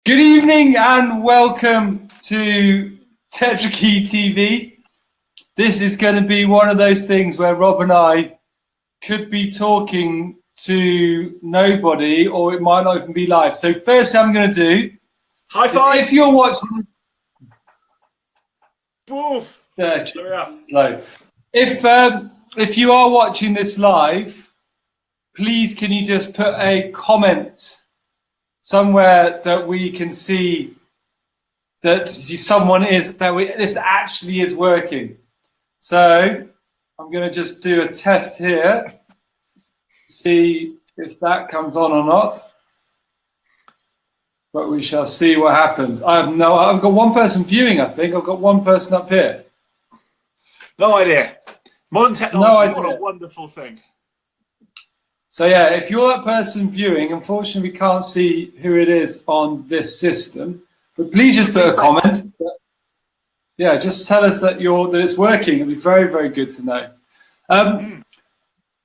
Good evening and welcome to Tetrakey TV. This is going to be one of those things where Rob and I could be talking to nobody, or it might not even be live. So first thing I'm going to do, high five. If you're watching, Boof. there, so if you are watching this live, please can you just put a comment somewhere that we can see that this actually is working. So I'm going to just do a test here, see if that comes on or not. But we shall see what happens. I've got one person viewing, I think. I've got one person up here. No idea. Modern technology, what a wonderful thing. So yeah, if you're that person viewing, unfortunately we can't see who it is on this system. But please just put a comment. Yeah, just tell us that it's working. It'd be very, very good to know.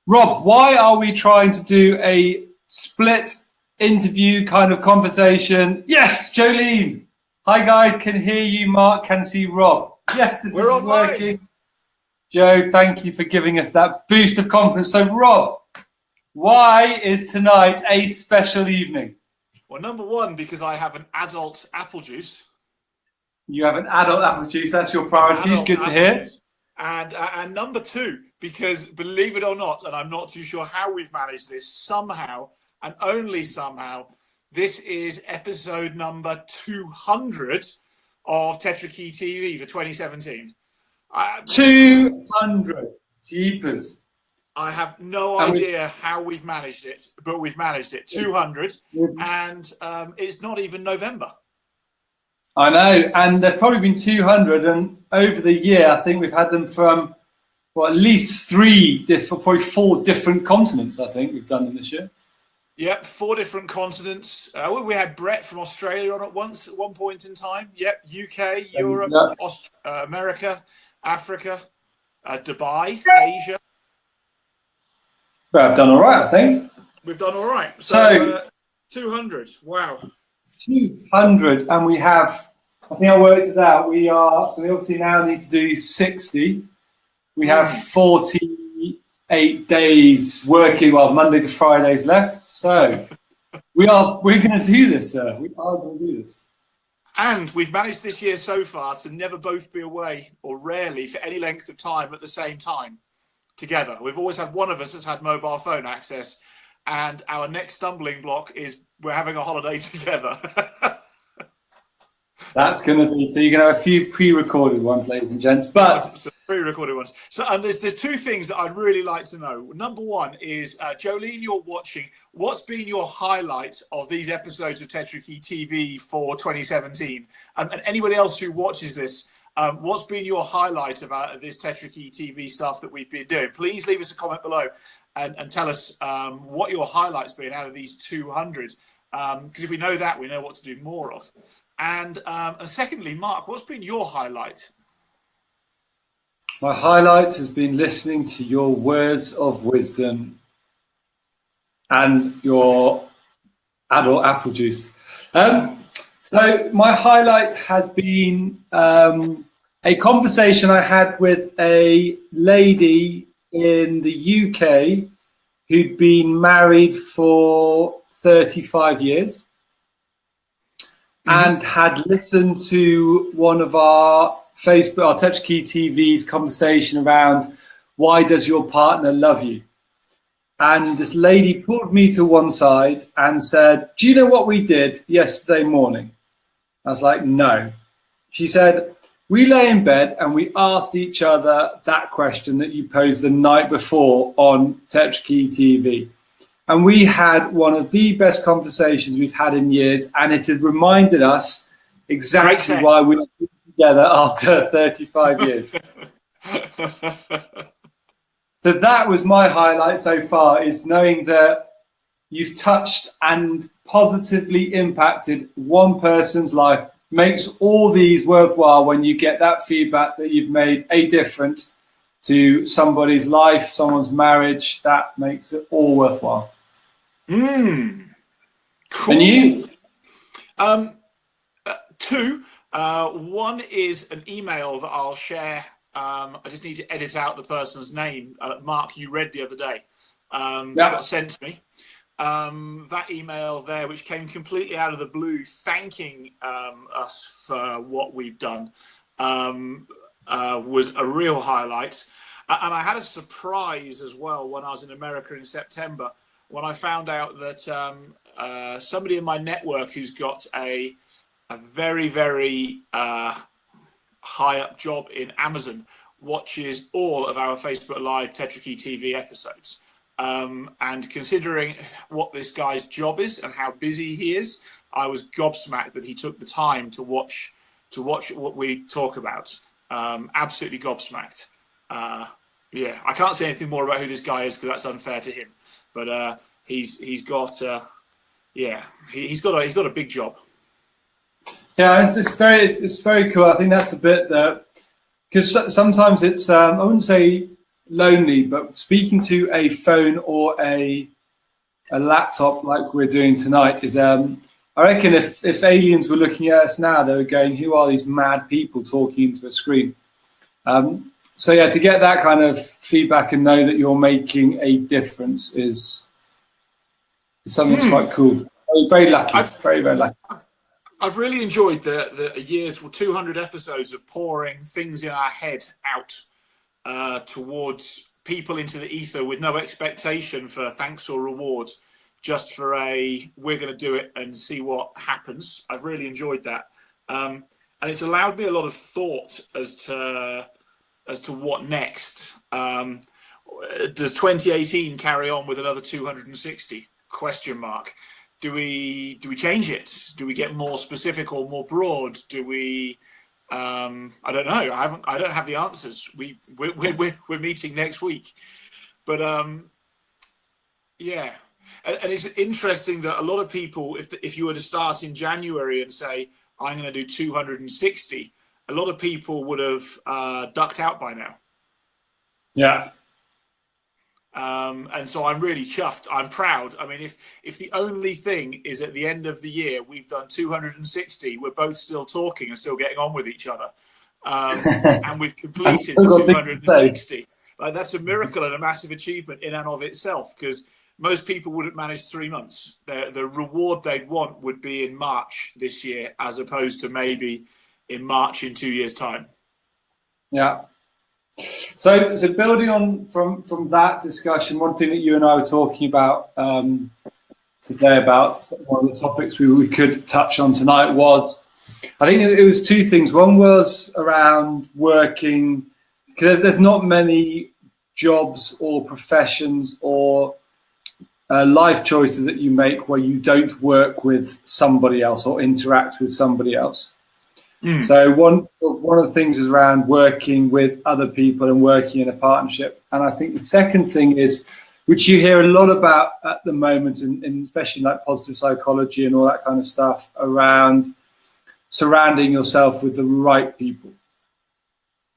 Rob, why are we trying to do a split interview kind of conversation? Yes, Jolene. Hi guys, can hear you. Mark can see Rob. Yes, this is working. Joe, thank you for giving us that boost of confidence. So Rob, why is tonight a special evening? Well, number one, because I have an adult apple juice. You have an adult apple juice. That's your priorities. Good to hear. And number two, because believe it or not, and I'm not too sure how we've managed this, somehow and only somehow, this is episode number 200 of Tetrakey TV for 2017. 200. Jeepers. I have no idea how we've managed it, but we've managed it. 200, and it's not even November. I know, and there've probably been 200, and over the year, I think we've had them from, well, at least probably 4 different continents, I think we've done them this year. Yep, 4 different continents. We had Brett from Australia on at one point in time. Yep, UK, Europe, America, Africa, Dubai, Asia. But I've done all right, I think. We've done all right. So 200. Wow. 200, and we have, I think I worked it out, we obviously now need to do 60. We have 48 days working, well, Monday to Fridays left. So we're going to do this, sir. We are going to do this. And we've managed this year so far to never both be away, or rarely for any length of time at the same time together. We've always had one of us that's had mobile phone access, and our next stumbling block is we're having a holiday together. That's going to be, so you're going to have a few pre-recorded ones, ladies and gents, but some pre-recorded ones. So there's 2 things that I'd really like to know. Number one is, Jolene, you're watching. What's been your highlight of these episodes of Tetrakey TV for 2017? And anybody else who watches this, what's been your highlight about this Tetrakey TV stuff that we've been doing? Please leave us a comment below and tell us what your highlight's been out of these 200. Because if we know that, we know what to do more of. And secondly, Mark, what's been your highlight? My highlight has been listening to your words of wisdom and your adult apple juice. So my highlight has been a conversation I had with a lady in the UK who'd been married for 35 years and had listened to one of our Tetrakey TV's conversation around why does your partner love you? And this lady pulled me to one side and said, do you know what we did yesterday morning? I was like, no. She said, we lay in bed and we asked each other that question that you posed the night before on Tetrakey TV. And we had one of the best conversations we've had in years, and it had reminded us exactly why we were together after 35 years. So that was my highlight so far, is knowing that you've touched and positively impacted one person's life. Makes all these worthwhile when you get that feedback that you've made a difference to somebody's life, someone's marriage. That makes it all worthwhile. Cool. And you? Two. One is an email that I'll share. I just need to edit out the person's name. Mark, you read the other day. Got sent to me. That email there, which came completely out of the blue, thanking us for what we've done, was a real highlight. And I had a surprise as well when I was in America in September, when I found out that somebody in my network who's got a very, very high up job in Amazon watches all of our Facebook Live Tetrakey TV episodes. And considering what this guy's job is and how busy he is, I was gobsmacked that he took the time to watch what we talk about. Absolutely gobsmacked. Yeah, I can't say anything more about who this guy is because that's unfair to him. But he's got a big job. Yeah, it's very cool. I think that's the bit that, because sometimes it's I wouldn't say lonely, but speaking to a phone or a laptop like we're doing tonight is I reckon if aliens were looking at us now, they were going, who are these mad people talking into a screen? So yeah, to get that kind of feedback and know that you're making a difference is something that's quite cool. Very lucky, very lucky. I've really enjoyed the year's 200 episodes of pouring things in our head out towards people into the ether with no expectation for thanks or rewards, just for we're going to do it and see what happens. I've really enjoyed that, and it's allowed me a lot of thought as to what next. Does 2018 carry on with another 260? ? Do we change it? Do we get more specific or more broad? Do we? I don't know. I don't have the answers. We're meeting next week, but yeah. And it's interesting that a lot of people, if you were to start in January and say I'm going to do 260, a lot of people would have ducked out by now. Yeah. And so I'm really chuffed. I'm proud. I mean, if the only thing is at the end of the year we've done 260, we're both still talking and still getting on with each other, and we've completed 260. Like, that's a miracle and a massive achievement in and of itself, because most people wouldn't manage 3 months. The reward they'd want would be in March this year, as opposed to maybe in March in 2 years' time. Yeah. So building on from that discussion, one thing that you and I were talking about today, about one of the topics we could touch on tonight, was, I think it was two things. One was around working, because there's not many jobs or professions or life choices that you make where you don't work with somebody else or interact with somebody else. So one of the things is around working with other people and working in a partnership. And I think the second thing is, which you hear a lot about at the moment, and especially like positive psychology and all that kind of stuff, around surrounding yourself with the right people.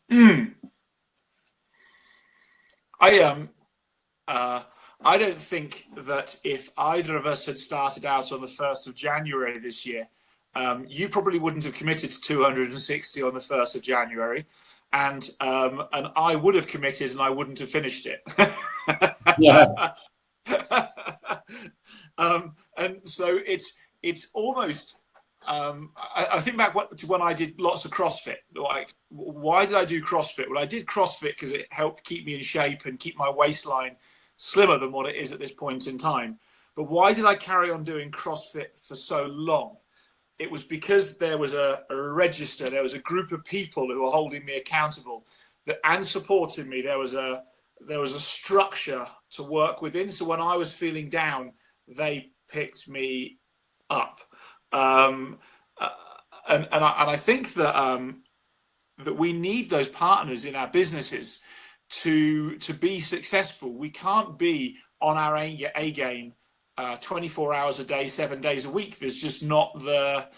I don't think that if either of us had started out on the 1st of January this year, you probably wouldn't have committed to 260 on the 1st of January, and I would have committed and I wouldn't have finished it. Yeah. And so it's almost, I think back to when I did lots of CrossFit. Like, why did I do CrossFit? Well, I did CrossFit because it helped keep me in shape and keep my waistline slimmer than what it is at this point in time. But why did I carry on doing CrossFit for so long? It was because there was a register, there was a group of people who were holding me accountable and supporting me. There was a structure to work within. So when I was feeling down, they picked me up. And I think that we need those partners in our businesses to be successful. We can't be on our A game 24 hours a day, 7 days a week. There's just not the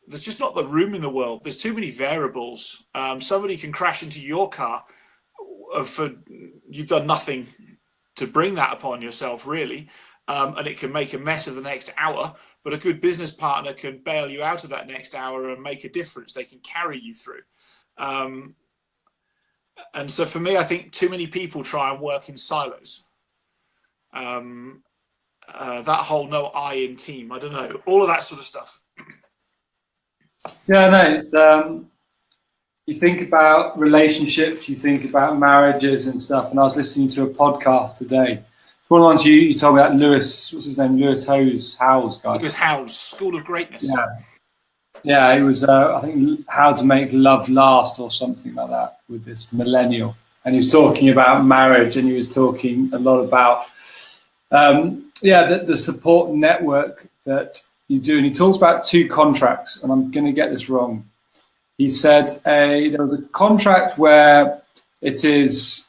room in the world. There's too many variables. Somebody can crash into your car for you've done nothing to bring that upon yourself, really, and it can make a mess of the next hour. but a good business partner can bail you out of that next hour and make a difference. They can carry you through. And so for me, I think too many people try and work in silos. That whole no I in team, I don't know, all of that sort of stuff. Yeah, no, it's, you think about relationships, you think about marriages and stuff. And I was listening to a podcast today. One of the ones you told me about, Lewis, what's his name? Lewis Howes guy. Lewis Howes, School of Greatness. Yeah. Yeah, it was, I think, How to Make Love Last or something like that with this millennial. And he was talking about marriage, and he was talking a lot about, the support network that you do. And he talks about 2 contracts, and I'm going to get this wrong. He said there was a contract where it is,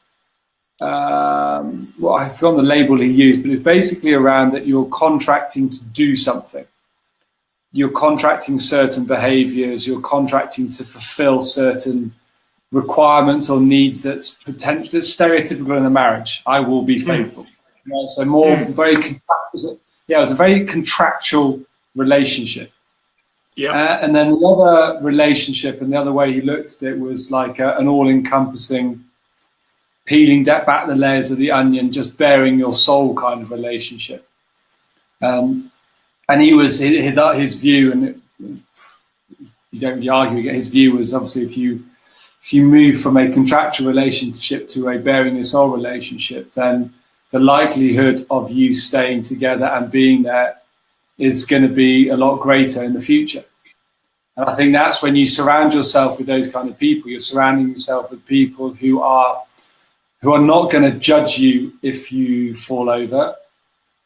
I've forgotten the label he used, but it's basically around that you're contracting to do something. You're contracting certain behaviors, you're contracting to fulfill certain requirements or needs that's stereotypical in a marriage. I will be faithful. So more very, it was a very contractual relationship. Yeah. And then the other relationship, and the other way he looked at it, was like an all-encompassing, peeling back the layers of the onion, just bearing your soul kind of relationship. And he was his view, and you don't really argue. His view was obviously if you move from a contractual relationship to a bearing your soul relationship, then the likelihood of you staying together and being there is going to be a lot greater in the future. And I think that's when you surround yourself with those kind of people. You're surrounding yourself with people who are not going to judge you if you fall over.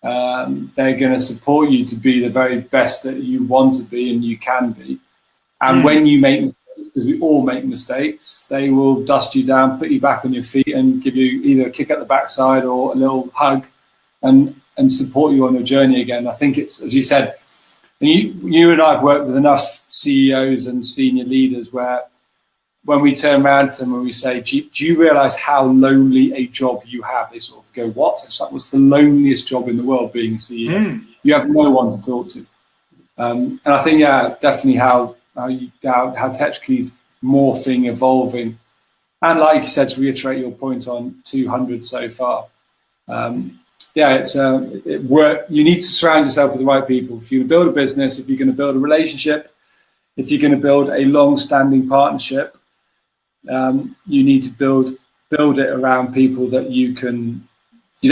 They're going to support you to be the very best that you want to be and you can be. And when you make mistakes, because we all make mistakes, they will dust you down, put you back on your feet, and give you either a kick at the backside or a little hug, and support you on your journey again. I think it's, as you said, and you and I have worked with enough CEOs and senior leaders where when we turn around to them and we say, do you realize how lonely a job you have? They sort of go, what? It's like, what's the loneliest job in the world, being a CEO? You have no one to talk to. And I think, definitely how Tetrakey's morphing, evolving. And like you said, to reiterate your point on 200 so far, you need to surround yourself with the right people. If you're going to build a business, if you're going to build a relationship, if you're going to build a long-standing partnership, you need to build it around people that you don't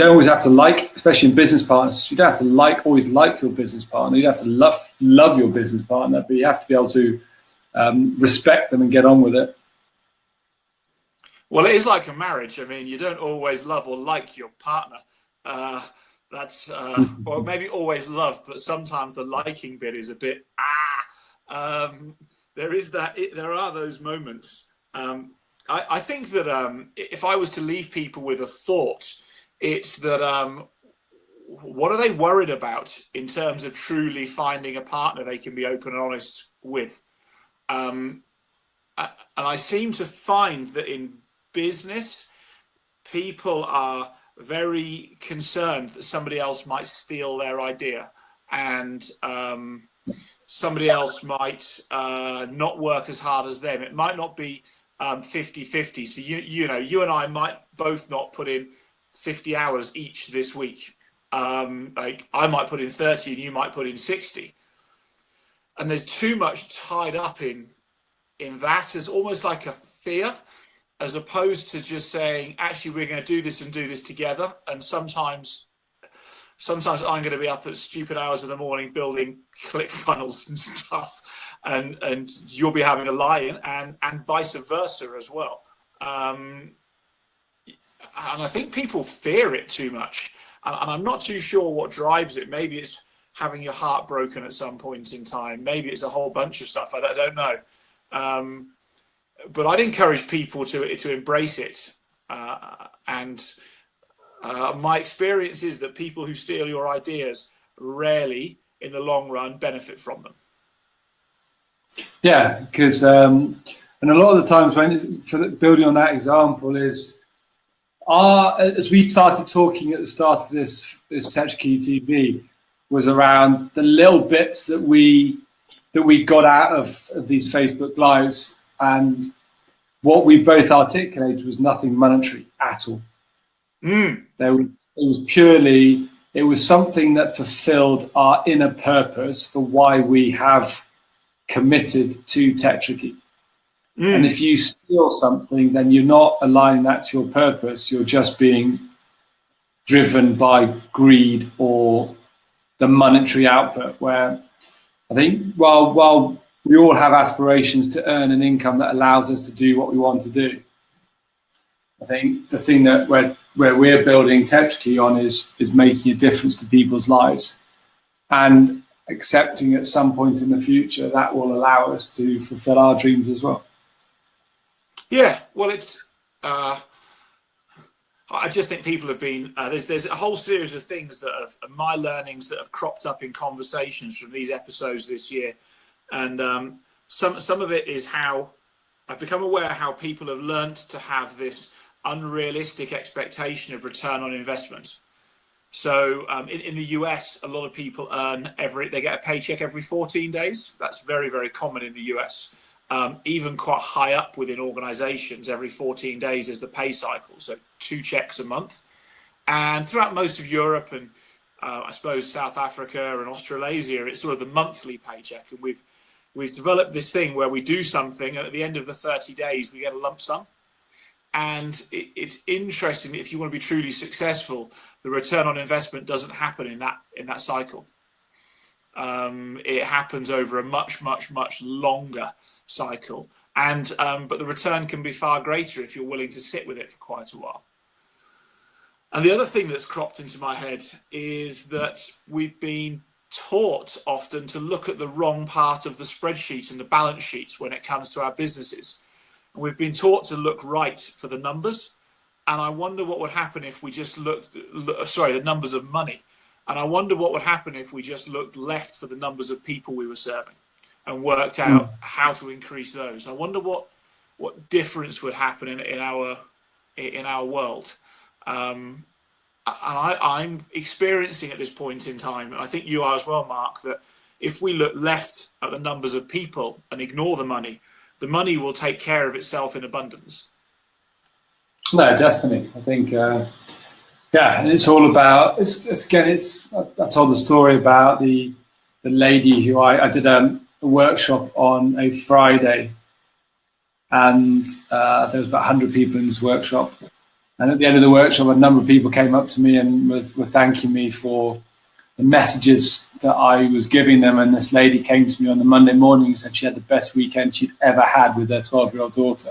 always have to like, especially in business partners. You don't have to always like your business partner. You don't have to love your business partner, but you have to be able to respect them and get on with it. Well, it is like a marriage. I mean, you don't always love or like your partner. Or maybe always love, but sometimes the liking bit is a bit, there is that, there are those moments. I think that if I was to leave people with a thought, it's that what are they worried about in terms of truly finding a partner they can be open and honest with? And I seem to find that in business, people are very concerned that somebody else might steal their idea, and somebody else might not work as hard as them. It might not be 50-50. So you and I might both not put in 50 hours each this week. Like I might put in 30 and you might put in 60. And there's too much tied up in that as almost like a fear, as opposed to just saying, actually, we're going to do this and do this together. And sometimes I'm going to be up at stupid hours in the morning building click funnels and stuff. And you'll be having a lie-in, and vice versa as well. And I think people fear it too much. And I'm not too sure what drives it. Maybe it's having your heart broken at some point in time. Maybe it's a whole bunch of stuff. I don't know. But I'd encourage people to embrace it. And my experience is that people who steal your ideas rarely, in the long run, benefit from them. Yeah, because and a lot of the times building on that example is, as we started talking at the start of this Tetrakey TV, was around the little bits that we got out of these Facebook Lives, and what we both articulated was nothing monetary at all. It was something that fulfilled our inner purpose for why we have committed to Tetrakey. And if you steal something, then you're not aligning that to your purpose. You're just being driven by greed or the monetary output, where I think while we all have aspirations to earn an income that allows us to do what we want to do, I think the thing that where we're building Tetrakey on is making a difference to people's lives, and accepting at some point in the future that will allow us to fulfill our dreams as well. Yeah, well, it's. I just think people have been. There's a whole series of things that have my learnings that have cropped up in conversations from these episodes this year, and some of it is how I've become aware how people have learnt to have this unrealistic expectation of return on investment. So in the US, a lot of people they get a paycheck every 14 days. That's very, very common in the US. Even quite high up within organizations, every 14 days is the pay cycle. So 2 checks a month. And throughout most of Europe and I suppose South Africa and Australasia, it's sort of the monthly paycheck. And we've developed this thing where we do something and at the end of the 30 days, we get a lump sum. And it's interesting that if you want to be truly successful, the return on investment doesn't happen in that cycle. It happens over a much, much, much longer cycle, and but the return can be far greater if you're willing to sit with it for quite a while. And the other thing that's cropped into my head is that we've been taught often to look at the wrong part of the spreadsheet and the balance sheets when it comes to our businesses. And we've been taught to look right for the numbers, and I wonder what would happen if we just the numbers of money, and I wonder what would happen if we just looked left for the numbers of people we were serving and worked out how to increase those. I wonder what difference would happen in our world. And I'm experiencing at this point in time, and I think you are as well, Mark, that if we look left at the numbers of people and ignore the money will take care of itself in abundance. No, definitely. I think, and it's all about. I told the story about the lady who I did a workshop on a Friday, and there was about 100 people in this workshop, and at the end of the workshop a number of people came up to me and were thanking me for the messages that I was giving them. And this lady came to me on the Monday morning and said she had the best weekend she'd ever had with her 12-year-old daughter.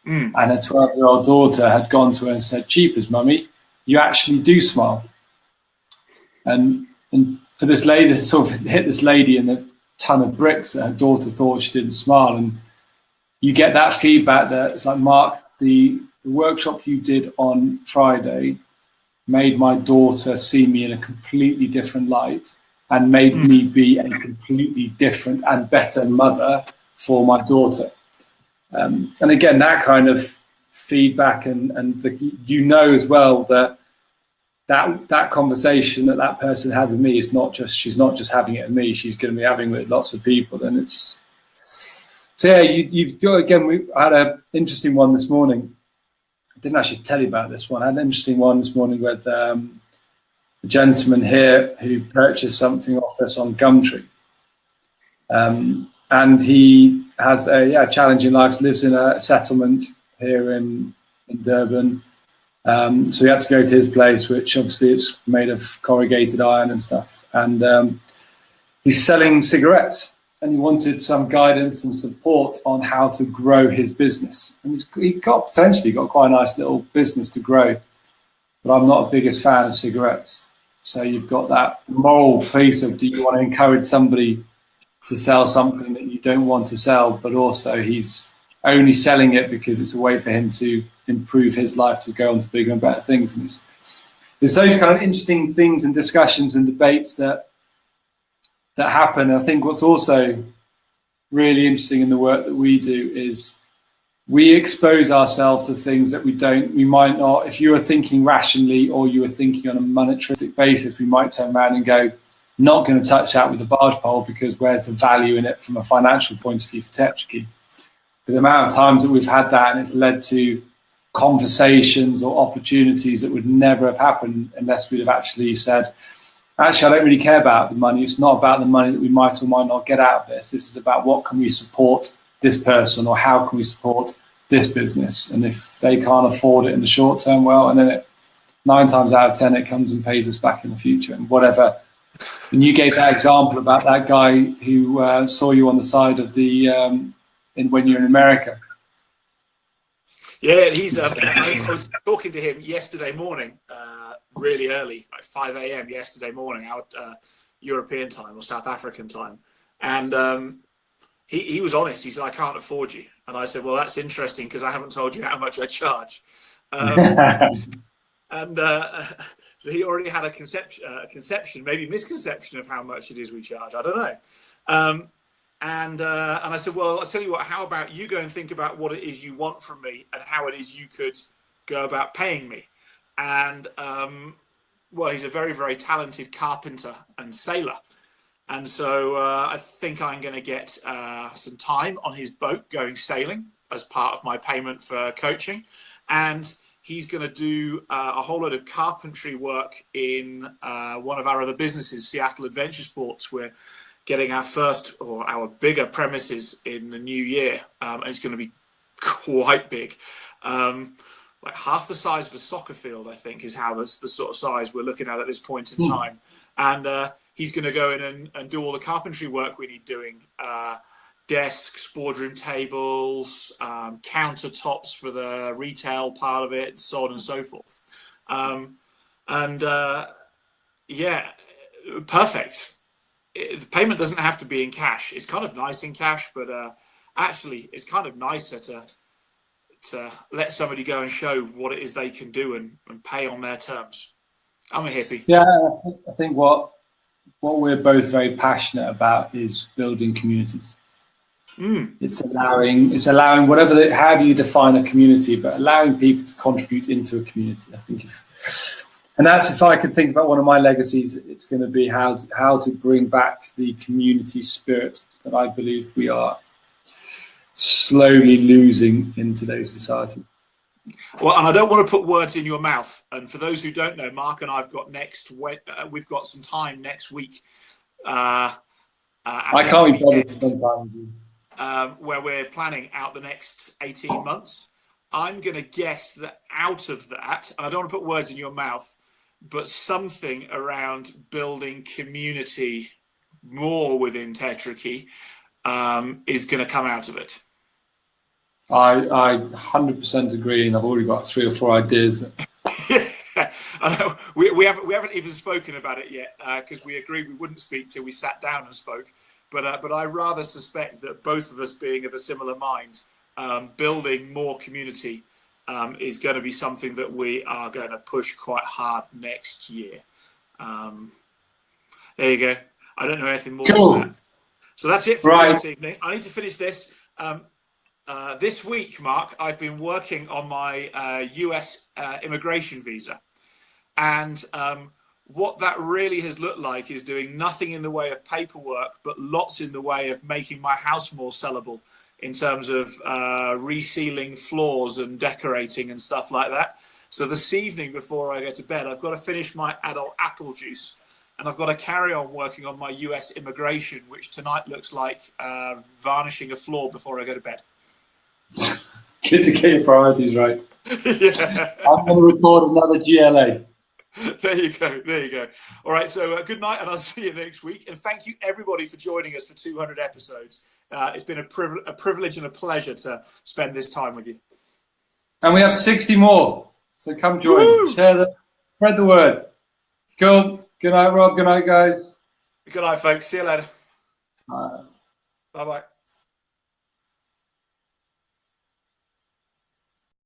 And her 12-year-old daughter had gone to her and said, "Jeepers, mummy, you actually do smile." And for this lady, this sort of hit this lady in the ton of bricks that her daughter thought she didn't smile. And you get that feedback that it's like, "Mark, the workshop you did on Friday made my daughter see me in a completely different light and made me be a completely different and better mother for my daughter." And again, that kind of feedback and as well that conversation that person had with me is she's not just having it with me, she's going to be having it with lots of people. And it's so you've got, again, I had an interesting one this morning. I didn't actually tell you about this one. I had an interesting one this morning with a gentleman here who purchased something off us on Gumtree, and he has a challenging life, lives in a settlement here in Durban. So he had to go to his place, which obviously it's made of corrugated iron and stuff. And he's selling cigarettes, and he wanted some guidance and support on how to grow his business. And he potentially got quite a nice little business to grow. But I'm not the biggest fan of cigarettes. So you've got that moral piece of, do you want to encourage somebody to sell something that you don't want to sell, but also he's only selling it because it's a way for him to improve his life, to go on to bigger and better things. And it's those kind of interesting things and discussions and debates that happen. I think what's also really interesting in the work that we do is we expose ourselves to things that we might not, if you were thinking rationally or you were thinking on a monetaristic basis, we might turn around and go, not going to touch that with a barge pole, because where's the value in it from a financial point of view for Tetrakey? But the amount of times that we've had that, and it's led to conversations or opportunities that would never have happened unless we'd have actually said, actually, I don't really care about the money. It's not about the money that we might or might not get out of this. This is about what can we support this person, or how can we support this business? And if they can't afford it in the short term, well, and then 9 times out of 10, it comes and pays us back in the future, and whatever. And you gave that example about that guy who saw you on the side of the when you're in America. Yeah, I was talking to him yesterday morning, really early, like 5 a.m. yesterday morning, out European time or South African time, and he was honest. He said, "I can't afford you," and I said, "Well, that's interesting, because I haven't told you how much I charge." And so he already had a conception, maybe misconception, of how much it is we charge. I don't know. And I said, well, I'll tell you what, how about you go and think about what it is you want from me and how it is you could go about paying me. And, well, he's a very, very talented carpenter and sailor. And so I think I'm going to get some time on his boat going sailing as part of my payment for coaching. And he's going to do a whole lot of carpentry work in one of our other businesses, Seattle Adventure Sports. We're getting our first, or our bigger, premises in the new year. And it's going to be quite big. Like half the size of a soccer field, I think, is how that's the sort of size we're looking at this point in time. And he's going to go in and do all the carpentry work we need doing. Desks, boardroom tables, countertops for the retail part of it, so on and so forth. Yeah, perfect. The payment doesn't have to be in cash. It's kind of nice in cash, but actually it's kind of nicer to let somebody go and show what it is they can do and pay on their terms. I'm a hippie. Yeah, I think what we're both very passionate about is building communities. It's allowing whatever, however you define a community, but allowing people to contribute into a community. I think and that's, if I could think about one of my legacies, it's going to be how to bring back the community spirit that I believe we are slowly losing in today's society. Well, and I don't want to put words in your mouth. And for those who don't know, Mark and I've got we've got some time next week. I can't be bothered to spend time with you. Where we're planning out the next 18 months. I'm going to guess that out of that, and I don't want to put words in your mouth, but something around building community more within Tetrakey is going to come out of it. I 100% agree, and I've already got 3 or 4 ideas. I know we haven't even spoken about it yet, because we agreed we wouldn't speak till we sat down and spoke. But I rather suspect that both of us being of a similar mind, building more community is going to be something that we are going to push quite hard next year. There you go. I don't know anything more than that. So that's it for this evening. I need to finish this. This week, Mark, I've been working on my US immigration visa. And what that really has looked like is doing nothing in the way of paperwork, but lots in the way of making my house more sellable in terms of resealing floors and decorating and stuff like that. So this evening, before I go to bed, I've got to finish my adult apple juice, and I've got to carry on working on my US immigration, which tonight looks like varnishing a floor before I go to bed. Good to get your priorities right. Yeah. I'm going to record another GLA. There you go. All right, so good night, and I'll see you next week. And thank you, everybody, for joining us for 200 episodes. It's been a privilege and a pleasure to spend this time with you. And we have 60 more, so come join. Spread the word. Cool. Good night, Rob. Good night, guys. Good night, folks. See you later. Bye. Bye-bye.